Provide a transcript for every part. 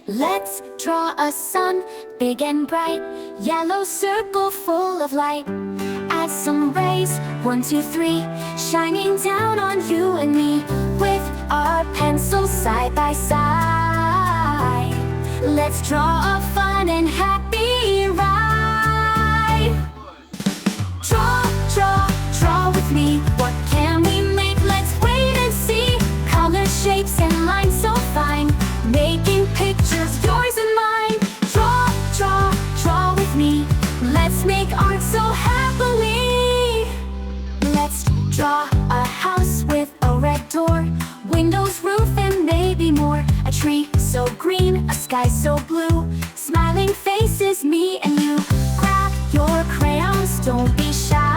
Let's draw a sun, big and bright, yellow circle full of light. Add some rays, 1, 2, 3, shining down on you and me. With our pencils side by side, let's draw a fun and happy ride. Draw, draw, draw with me. What can we make? Let's wait and see. Colors, shapes, and lines so fine, making pictures, yours and mine. Draw, draw, draw with me. Let's make art so happily. Let's draw a house with a red door, windows, roof, and maybe more. A tree so green, a sky so blue, smiling faces, me and you. Grab your crayons, don't be shy.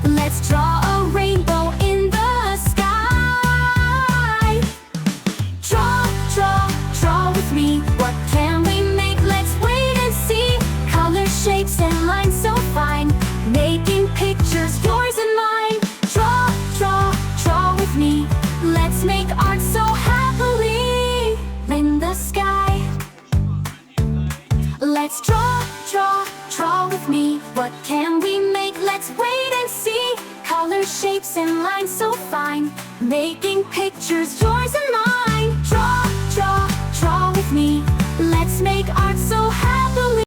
Let's draw a rainbow in the sky. Draw, draw, draw with me. What can we make? Let's wait and see. Colors, shapes, and lines so fine, making pictures, yours and mine. Draw, draw, draw with me. Let's make art so happily in the sky. Let's draw, draw, draw with me. What can we make? Let's wait and see. Colors, shapes, and lines so fine, making pictures, yours and mine. Draw, draw, draw with me.